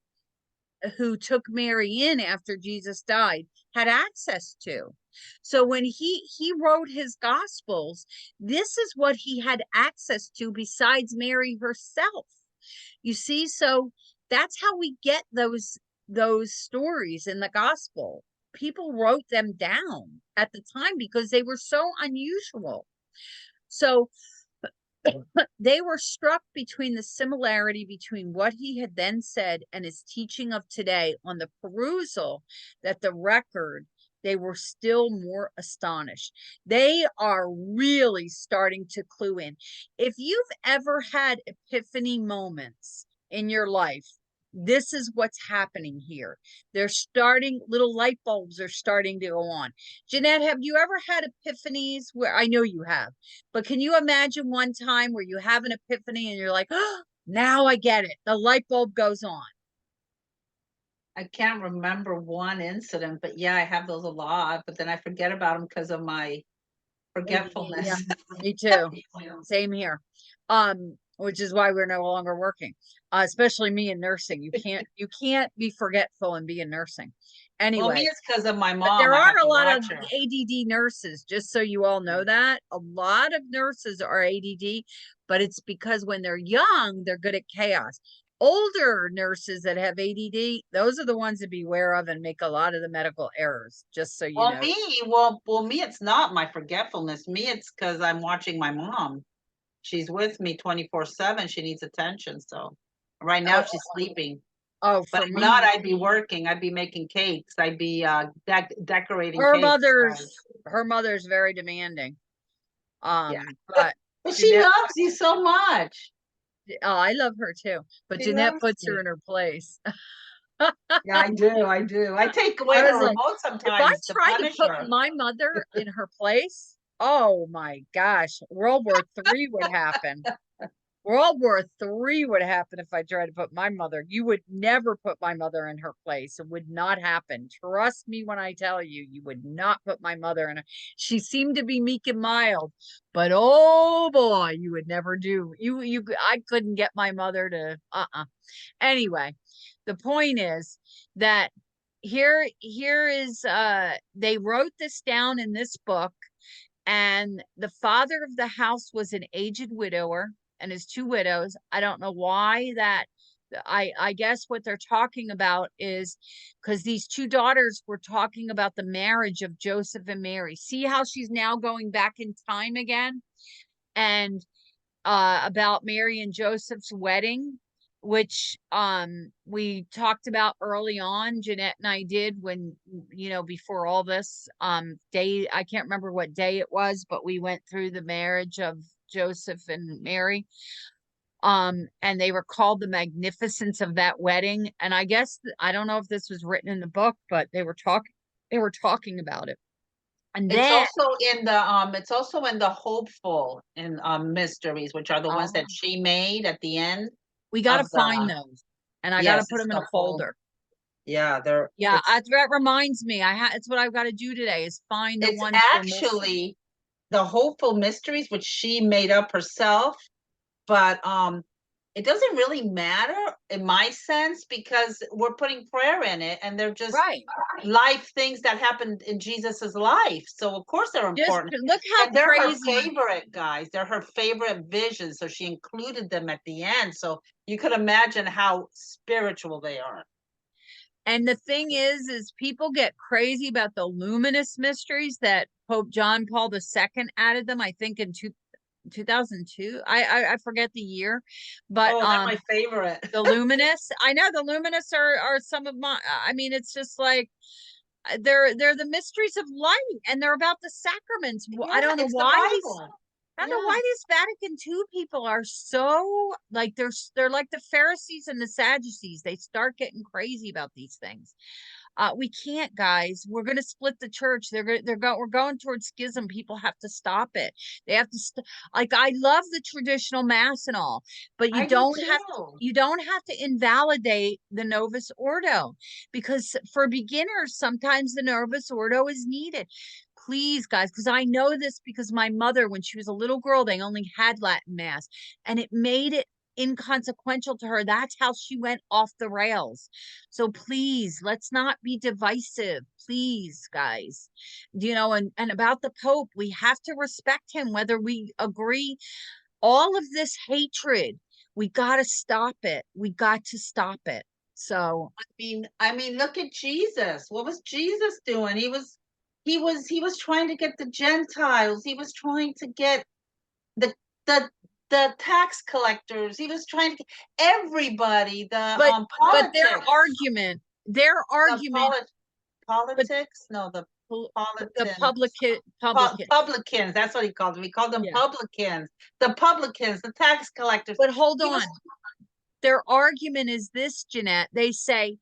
who took Mary in after Jesus died, had access to. So when he wrote his gospels, this is what he had access to besides Mary herself. You see, so that's how we get those stories in the gospel. People wrote them down at the time because they were so unusual. So They were struck between the similarity between what he had then said and his teaching of today. On the perusal that the record, they were still more astonished. They are really starting to clue in. If you've ever had epiphany moments in your life, this is what's happening here. They're starting, little light bulbs are starting to go on. Jeanette, have you ever had epiphanies where, I know you have, but can you imagine one time where you have an epiphany and you're like, oh, now I get it. The light bulb goes on. I can't remember one incident, but yeah, I have those a lot, but then I forget about them because of my forgetfulness. Yeah, me too. Same here. Which is why we're no longer working. Especially me in nursing. You can't be forgetful and be in nursing. Well, me, Anyway, it's because of my but mom. there I are have a to lot of watch her. ADD nurses, just so you all know that. A lot of nurses are ADD, but it's because when they're young, they're good at chaos. Older nurses that have ADD, those are the ones to beware of and make a lot of the medical errors, just so you Well, know. me, it's not my forgetfulness. Me, it's because I'm watching my mom. She's with me 24/7. She needs attention. So right now she's sleeping. Oh, But for if not, me, I'd be working. I'd be making cakes. I'd be decorating her cakes, guys. mother's very demanding. Yeah. But But she Jeanette, loves you so much. oh, I love her too. But She Jeanette loves puts her me. in her place. Yeah, I do. I do. I take away I was her like, remote if I sometimes to tried to punish put her. my mother in her place, oh my gosh, World War III would happen. World War III would happen if I tried to put my mother. You would never put my mother in her place. It would not happen. Trust me when I tell you, you would not put my mother in her. She seemed to be meek and mild, but oh boy, you would never do. I couldn't get my mother to, Anyway, the point is that here is they wrote this down in this book, and the father of the house was an aged widower and his two widows. I don't know why that. I guess what they're talking about is because these two daughters were talking about the marriage of Joseph and Mary. See how she's now going back in time again, and about Mary and Joseph's wedding, which we talked about early on. Jeanette and I did when, before all this day, I can't remember what day it was, but we went through the marriage of Joseph and Mary. And they recalled the magnificence of that wedding. And I guess I don't know if this was written in the book, but they were talking about it. And It's then also in the hopeful in mysteries, which are the ones that um, she made at the end we got to of find the. those, and I got to Yes, put it's them in a the whole. folder. Yeah, there. Yeah, that reminds me. It's what I've got to do today is find the It's ones we're missing. actually the hopeful mysteries, which she made up herself, but it doesn't really matter in my sense because we're putting prayer in it, and they're just Right. life things that happened in Jesus's life. So of course they're Just important. look how And they're her crazy. favorite, guys. They're her favorite visions. So she included them at the end. So you could imagine how spiritual they are. And the thing is people get crazy about the luminous mysteries that Pope John Paul II added them, I think in 2002. I forget the year, but Oh, they're my favorite. the luminous. I know the luminous are some of my. I mean, it's just like they're the mysteries of light, and they're about the sacraments. I Yeah, don't know it's the why these. Bible. I don't know Yeah. why these Vatican II people are so like they're like the Pharisees and the Sadducees. They start getting crazy about these things. We can't, guys. We're going to split the church. We're going towards schism. People have to stop it. They have to like I love the traditional mass and all, but I do too. you don't have to invalidate the Novus Ordo, because for beginners sometimes the Novus Ordo is needed. Please, guys, because I know this because my mother, when she was a little girl, they only had Latin mass, and it made it inconsequential to her. That's how she went off the rails. So please, let's not be divisive. Please, guys. And about the Pope, we have to respect him, whether we agree. All of this hatred, we got to stop it. We got to stop it. So, I mean, look at Jesus. What was Jesus doing? He was trying to get the Gentiles. He was trying to get the the the tax collectors. He was trying to everybody. The but politics. Their The argument, politics. No, the the politics. Publicans. That's what he called them. He called them publicans. The publicans, the tax collectors. But hold on. Their argument is this, Jeanette. They say,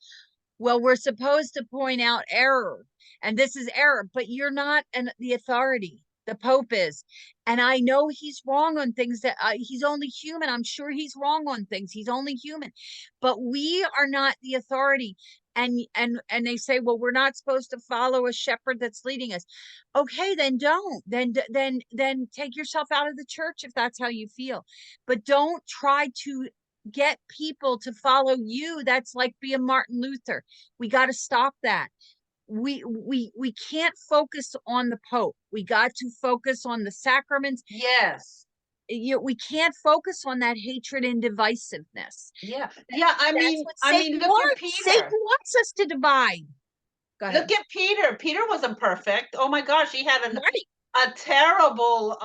well, we're supposed to point out error, and this is error, but you're not the authority. The Pope is. And I know he's wrong on things that he's only human. I'm sure he's wrong on things. He's only human. But we are not the authority. And they say, well, we're not supposed to follow a shepherd that's leading us. Okay, then don't. Then take yourself out of the church if that's how you feel. But don't try to get people to follow you. That's like being Martin Luther. We got to stop that. We can't focus on the Pope. We got to focus on the sacraments. Yes. We can't focus on that hatred and divisiveness. Yeah. I mean, look at Peter. Satan wants us to divide. Go ahead. Look at Peter. Peter wasn't perfect. Oh my gosh, he had a terrible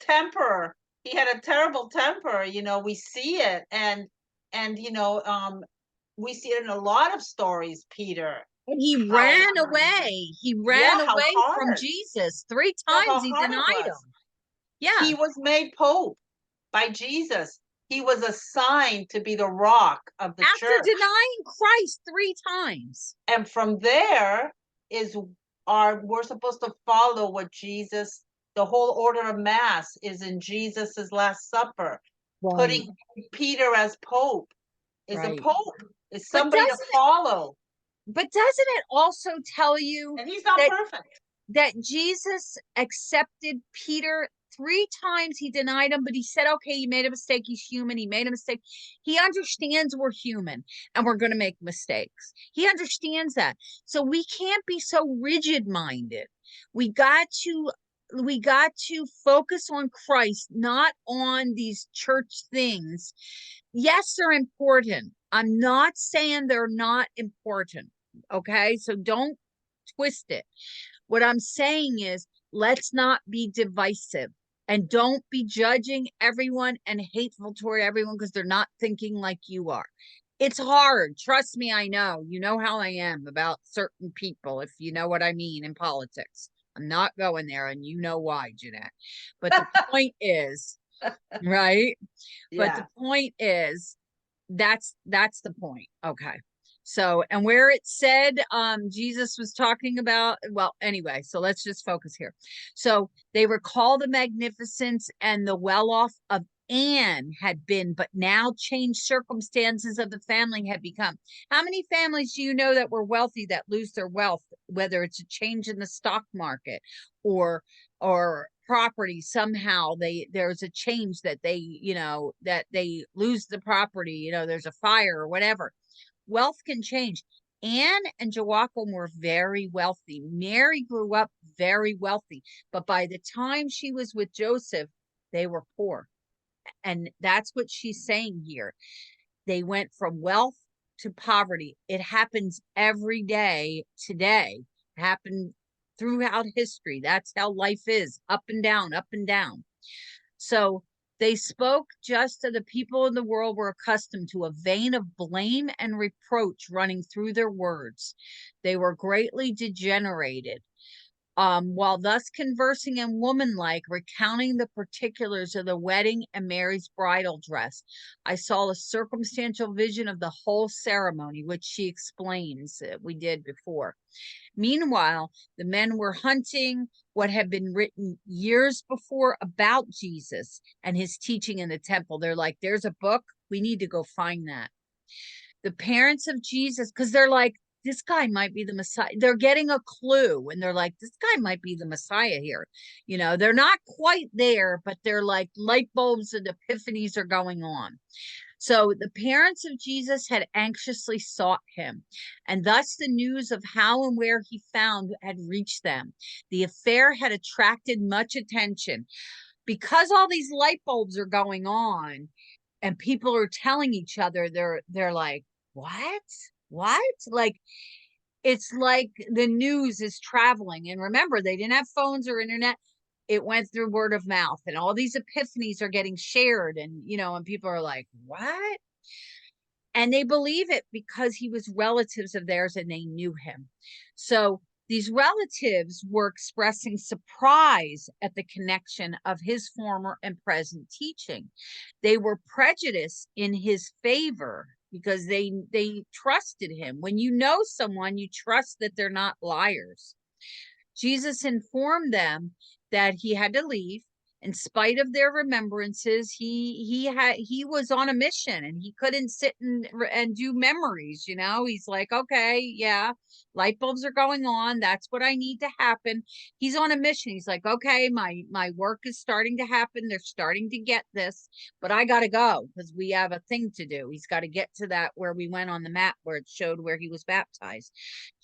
temper. He had a terrible temper. You know, we see it, and you know, we see it in a lot of stories. Peter. And he ran away. He ran away from Jesus 3 times. He denied him. Yeah. He was made Pope by Jesus. He was assigned to be the rock of the church. After denying Christ 3 times. And from there we're supposed to follow what Jesus, the whole order of Mass is in Jesus's Last Supper. Right. Putting Peter as Pope is a Pope. Is somebody to follow. But doesn't it also tell you, and he's not perfect, that Jesus accepted Peter 3 times? He denied him, but he said, okay, he made a mistake. He's human. He made a mistake. He understands we're human and we're going to make mistakes. He understands that. So we can't be so rigid-minded. We got to focus on Christ, not on these church things. Yes, they're important. I'm not saying they're not important. Okay, so don't twist it. What I'm saying is, let's not be divisive, and don't be judging everyone and hateful toward everyone because they're not thinking like you are. It's hard. Trust me, I know. You know how I am about certain people, if you know what I mean, in politics. I'm not going there, and you know why, Jeanette. But the point is, right? Yeah. But the point is, that's the point. Okay. So, and where it said Jesus was talking about, well, anyway, so let's just focus here. So they recall the magnificence and the well-off of Anne had been, but now changed circumstances of the family had become. How many families do you know that were wealthy that lose their wealth, whether it's a change in the stock market or property? Somehow there's a change that that they lose the property, there's a fire or whatever. Wealth can change. Anne and Joachim were very wealthy. Mary grew up very wealthy, but by the time she was with Joseph, they were poor. And that's what she's saying here. They went from wealth to poverty. It happens every day today. It happened throughout history. That's how life is, up and down, up and down. So they spoke just as the people in the world were accustomed to, a vein of blame and reproach running through their words. They were greatly degenerated. While thus conversing and womanlike, recounting the particulars of the wedding and Mary's bridal dress, I saw a circumstantial vision of the whole ceremony, which she explains we did before. Meanwhile, the men were hunting what had been written years before about Jesus and his teaching in the temple. They're like, there's a book. We need to go find that. The parents of Jesus, because they're like, this guy might be the Messiah. They're getting a clue, and they're like, this guy might be the Messiah here. They're not quite there, but they're like light bulbs and epiphanies are going on. So the parents of Jesus had anxiously sought him, and thus the news of how and where he found had reached them. The affair had attracted much attention. Because all these light bulbs are going on and people are telling each other, they're like, what? Like, it's like the news is traveling. And remember, they didn't have phones or internet. it went through word of mouth, and all these epiphanies are getting shared, and and people are like, what? And they believe it because he was relatives of theirs and they knew him. So these relatives were expressing surprise at the connection of his former and present teaching. They were prejudiced in his favor because they trusted him. When you know someone, you trust that they're not liars. Jesus informed them that he had to leave. In spite of their remembrances, he was on a mission, and he couldn't sit and do memories. He's like, okay, yeah, light bulbs are going on. That's what I need to happen. He's on a mission. He's like, okay, my work is starting to happen. They're starting to get this, but I got to go because we have a thing to do. He's got to get to that where we went on the map where it showed where he was baptized,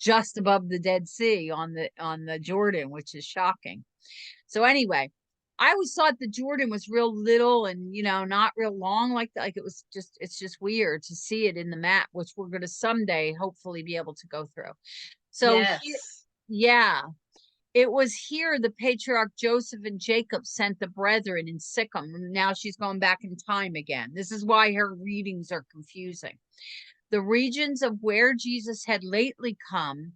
just above the Dead Sea on the Jordan, which is shocking. So anyway, I always thought the Jordan was real little and not real long like that. Like it's just weird to see it in the map, which we're going to someday hopefully be able to go through. So Yes. yeah, it was here the patriarch Joseph and Jacob sent the brethren in Sichem. Now she's going back in time again. This is why her readings are confusing. The regions of where Jesus had lately come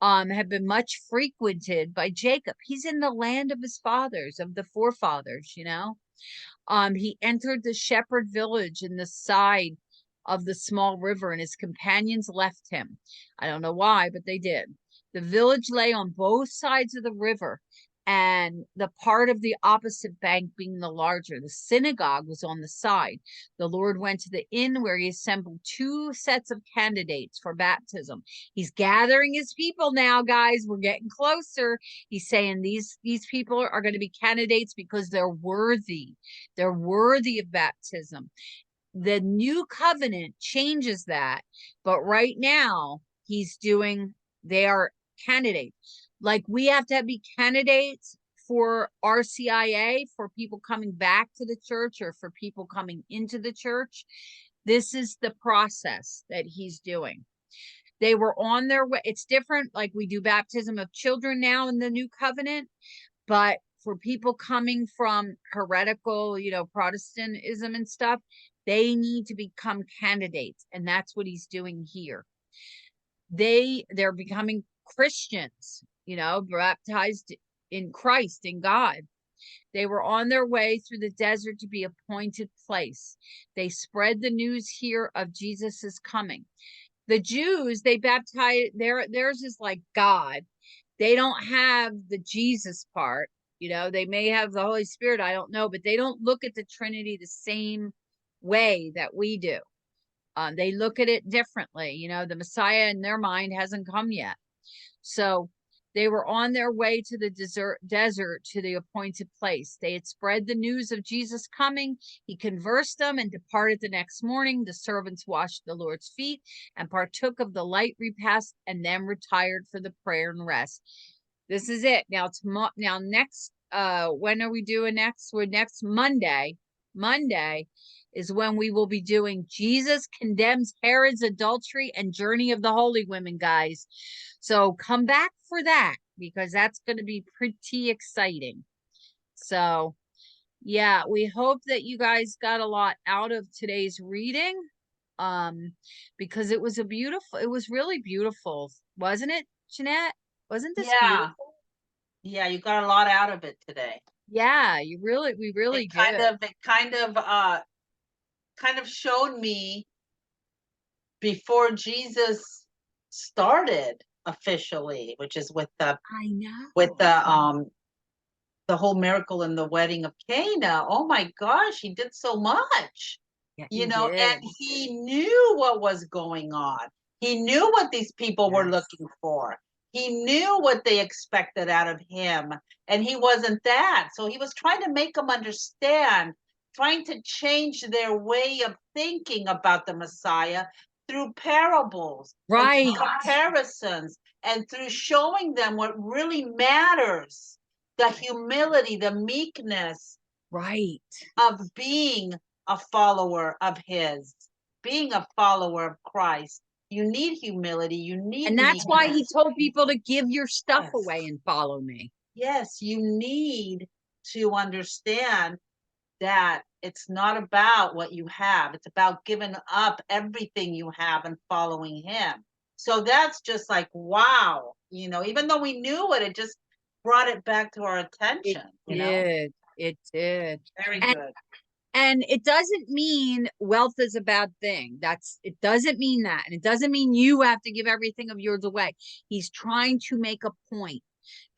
have been much frequented by Jacob. He's in the land of his fathers, of the forefathers, He entered the shepherd village in the side of the small river, and his companions left him. I don't know why, but they did. The village lay on both sides of the river, and the part of the opposite bank being the larger. The synagogue was on the side. The Lord went to the inn where he assembled 2 sets of candidates for baptism. He's gathering his people now, guys. We're getting closer. He's saying these people are going to be candidates because they're worthy. They're worthy of baptism. The new covenant changes that, but right now they are candidates. Like we have to be candidates for RCIA, for people coming back to the church or for people coming into the church. This is the process that he's doing. They were on their way. It's different. Like we do baptism of children now in the new covenant, but for people coming from heretical, Protestantism and stuff, they need to become candidates. And that's what he's doing here. They're becoming Christians, baptized in Christ, in God. They were on their way through the desert to be appointed place. They spread the news here of Jesus's coming. The Jews, they baptize, theirs is like God. They don't have the Jesus part. They may have the Holy Spirit, I don't know, but they don't look at the Trinity the same way that we do. They look at it differently. The Messiah in their mind hasn't come yet. So they were on their way to the desert to the appointed place. They had spread the news of Jesus coming. He conversed them and departed the next morning. The servants washed the Lord's feet and partook of the light repast and then retired for the prayer and rest. This is it. Now next, when are we doing next? We're next Monday. Monday is when we will be doing Jesus condemns Herod's adultery and journey of the holy women, guys. So come back for that because that's going to be pretty exciting. So yeah, we hope that you guys got a lot out of today's reading, because it was really beautiful, wasn't it, Jeanette? Wasn't this beautiful? Yeah, you got a lot out of it today. Yeah, we really did. It kind of showed me before Jesus started officially, which is with the whole miracle in the wedding of Cana. Oh my gosh, he did so much. Yeah, and he knew what was going on. He knew what these people were looking for. He knew what they expected out of him, and he wasn't that. So he was trying to make them understand, trying to change their way of thinking about the Messiah through parables, right, and comparisons, and through showing them what really matters, the humility, the meekness, right, of being a follower of his, being a follower of Christ. You need humility. You need, and that's why he told people to give your stuff Yes. away and follow me. Yes, you need to understand that it's not about what you have. It's about giving up everything you have and following him. So that's just like, wow, you know, even though we knew it, it just brought it back to our attention, you know? It did. Very And good. and it doesn't mean wealth is a bad thing. It doesn't mean that. And it doesn't mean you have to give everything of yours away. He's trying to make a point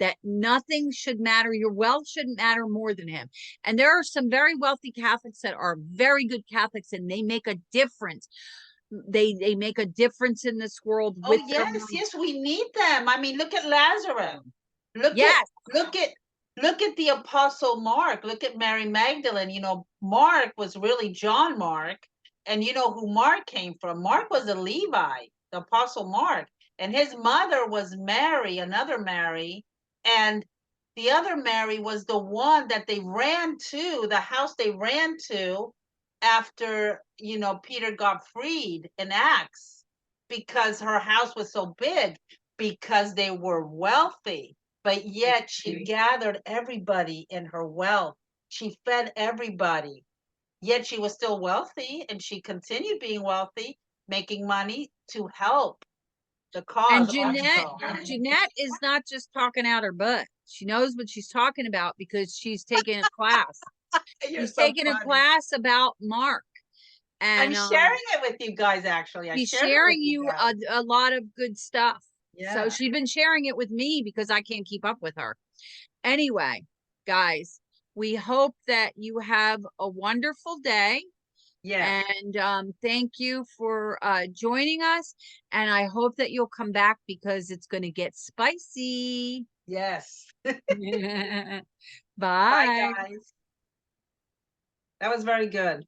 that nothing should matter. Your wealth shouldn't matter more than him. And there are some very wealthy Catholics that are very good Catholics, and they make a difference. They make a difference in this world with their Yes, money. yes, we need them. I mean, look at Lazarus. Look Yes. look at the Apostle Mark. Look at Mary Magdalene. You know, Mark was really John Mark. And you know who Mark came from? Mark was a Levite, the Apostle Mark. And his mother was Mary, another Mary. And the other Mary was the one that they ran to, the house they ran to after, you know, Peter got freed in Acts, because her house was so big, because they were wealthy. But yet she gathered everybody in her wealth. She fed everybody. Yet she was still wealthy, and she continued being wealthy, making money to help the And cause Jeanette is not just talking out her butt. She knows what she's talking about because she's taking a class. You're She's so taking a funny. class about Mark. I'm And sharing it with you guys, actually. I she's shared it with sharing you you guys. a lot of good stuff. So Yeah. she's been sharing it with me because I can't keep up with her. Anyway, guys, we hope that you have a wonderful day. Yes. And thank you for joining us. And I hope that you'll come back because it's going to get spicy. Yes. Bye. Bye, guys. That was very good.